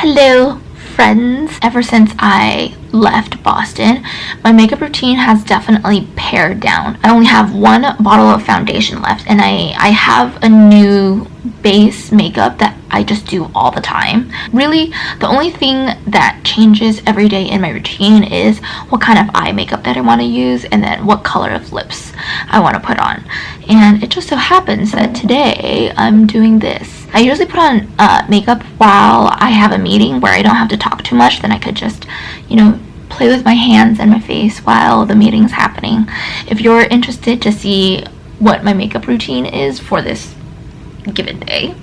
Hello friends. Ever since I left Boston, my makeup routine has definitely pared down. I only have one bottle of foundation left, and I have a new base makeup that I just do all the time. Really, the only thing that changes every day in my routine is what kind of eye makeup that I want to use, and then what color of lips I want to put on. And it just so happens that today I'm doing this. I usually put on makeup while I have a meeting where I don't have to talk too much. Then I could just, play with my hands and my face while the meeting's happening. If you're interested to see what my makeup routine is for this given day,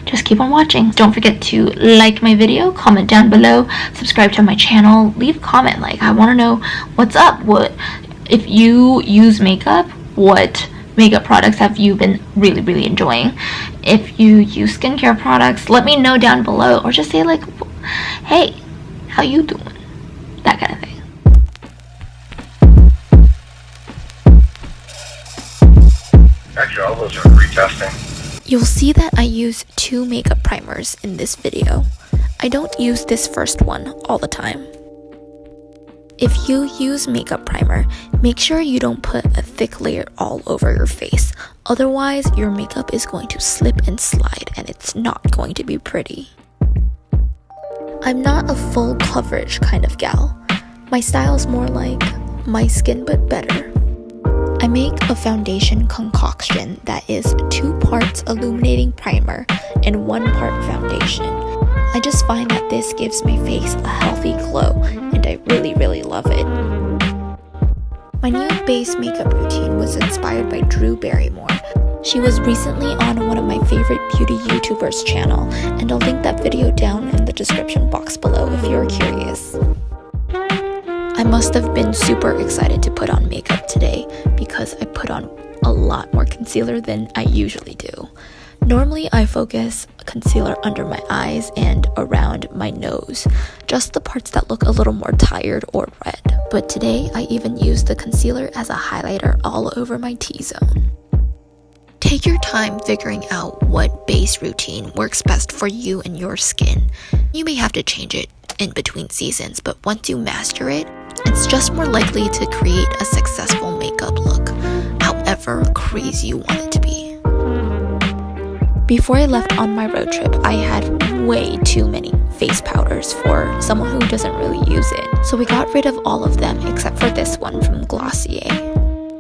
just keep on watching. Don't forget to like my video, comment down below, subscribe to my channel, leave a comment. I want to know what's up. What if you use makeup, what makeup products have you been really enjoying? If you use skincare products, let me know down below, or just say hey, how you doing? That kind of thing. Actually, all those are retesting. You'll see that I use two makeup primers in this video. I don't use this first one all the time. If you use makeup primer, make sure you don't put a thick layer all over your face. Otherwise, your makeup is going to slip and slide and it's not going to be pretty. I'm not a full coverage kind of gal. My style's more like my skin but better. I make a foundation concoction that is 2 parts illuminating primer and 1 part foundation. I just find that this gives my face a healthy glow, and I really love it. My new base makeup routine was inspired by Drew Barrymore. She was recently on one of my favorite beauty YouTubers' channel, and I'll link that video down in the description box below if you're curious. I must have been super excited to put on makeup today because I put on a lot more concealer than I usually do. Normally I focus concealer under my eyes and around my nose, just the parts that look a little more tired or red. But today I even used the concealer as a highlighter all over my T-zone. Take your time figuring out what base routine works best for you and your skin. You may have to change it in between seasons, but once you master it, it's just more likely to create a successful makeup look, however crazy you want it to be. Before I left on my road trip, I had way too many face powders for someone who doesn't really use it. So we got rid of all of them except for this one from Glossier.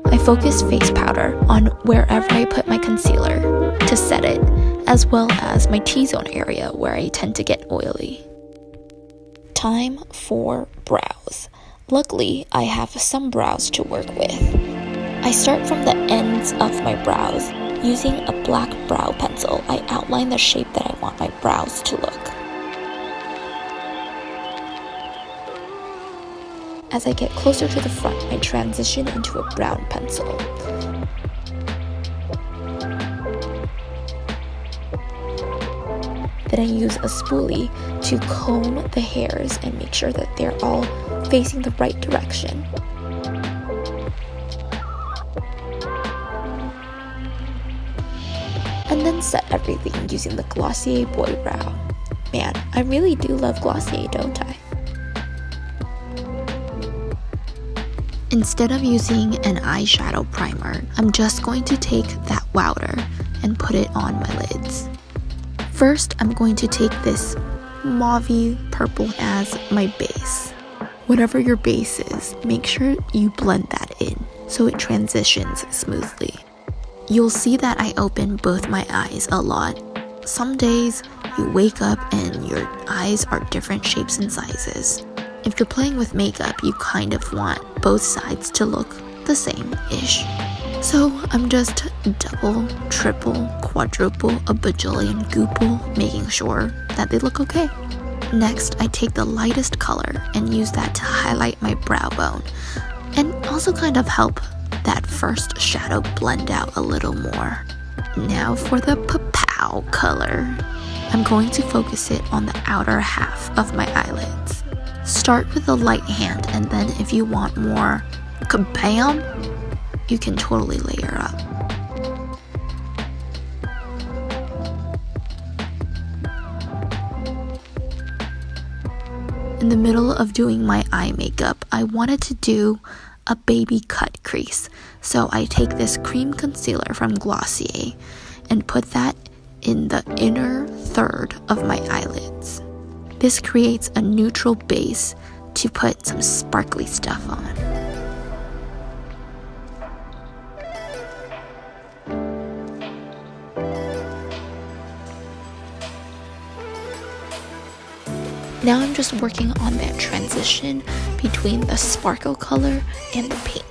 I focus face powder on wherever I put my concealer to set it, as well as my T-zone area where I tend to get oily. Time for brows. Luckily, I have some brows to work with. I start from the ends of my brows. Using a black brow pencil, I outline the shape that I want my brows to look. As I get closer to the front, I transition into a brown pencil. Then I use a spoolie to comb the hairs and make sure that they're all facing the right direction. And then set everything using the Glossier Boy Brow. Man, I really do love Glossier, don't I? Instead of using an eyeshadow primer, I'm just going to take that powder and put it on my lids. First, I'm going to take this mauve purple as my base. Whatever your base is, make sure you blend that in so it transitions smoothly. You'll see that I open both my eyes a lot. Some days, you wake up and your eyes are different shapes and sizes. If you're playing with makeup, you kind of want both sides to look the same-ish. So I'm just double, triple, quadruple, a bajillion goople, making sure that they look okay. Next, I take the lightest color and use that to highlight my brow bone, and also kind of help that first shadow blend out a little more. Now for the papow color. I'm going to focus it on the outer half of my eyelids. Start with a light hand, and then if you want more kabam, you can totally layer up. In the middle of doing my eye makeup, I wanted to do a baby cut crease. So I take this cream concealer from Glossier and put that in the inner third of my eyelids. This creates a neutral base to put some sparkly stuff on. Now I'm just working on that transition between the sparkle color and the pink.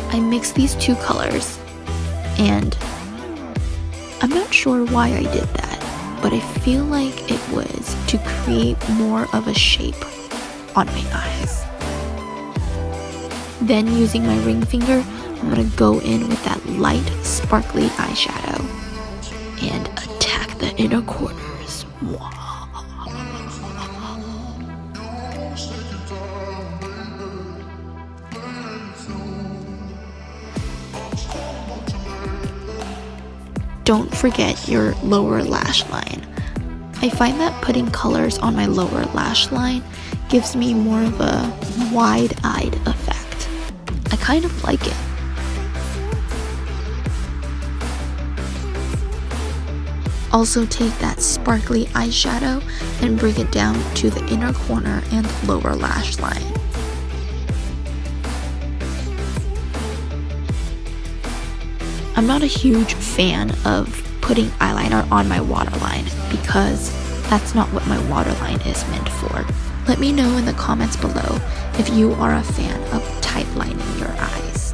I mixed these two colors, and I'm not sure why I did that, but I feel like it was to create more of a shape on my eyes. Then using my ring finger, I'm gonna go in with that light sparkly eyeshadow and attack the inner corners. Don't forget your lower lash line. I find that putting colors on my lower lash line gives me more of a wide-eyed effect. I kind of like it. Also take that sparkly eyeshadow and bring it down to the inner corner and lower lash line. I'm not a huge fan of putting eyeliner on my waterline because that's not what my waterline is meant for. Let me know in the comments below if you are a fan of tight lining your eyes.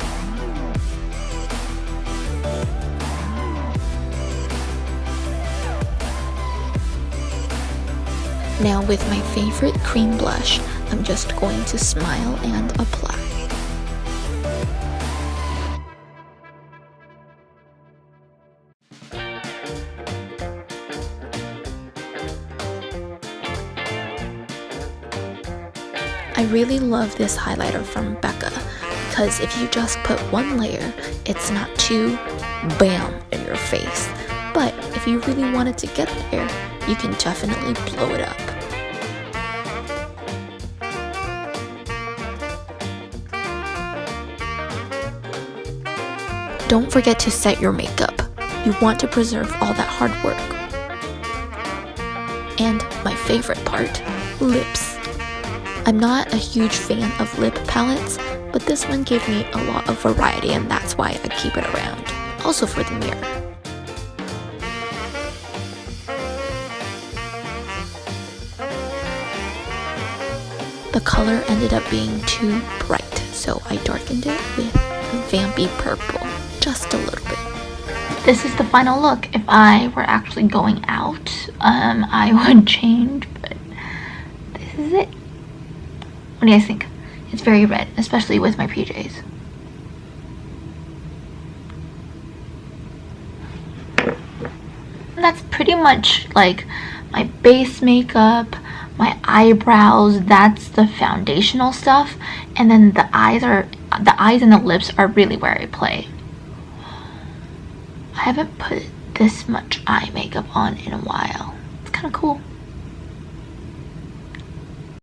Now with my favorite cream blush, I'm just going to smile and apply. I really love this highlighter from Becca because if you just put one layer, it's not too bam in your face. But if you really wanted to get there, you can definitely blow it up. Don't forget to set your makeup. You want to preserve all that hard work. And my favorite part, lips. I'm not a huge fan of lip palettes, but this one gave me a lot of variety and that's why I keep it around. Also for the mirror. The color ended up being too bright, so I darkened it with vampy purple, just a little bit. This is the final look. If I were actually going out, I would change, but this is it. What do you guys think? It's very red, especially with my PJs. And that's pretty much like my base makeup, my eyebrows, that's the foundational stuff, and then the eyes and the lips are really where I play. I haven't put this much eye makeup on in a while. It's kind of cool.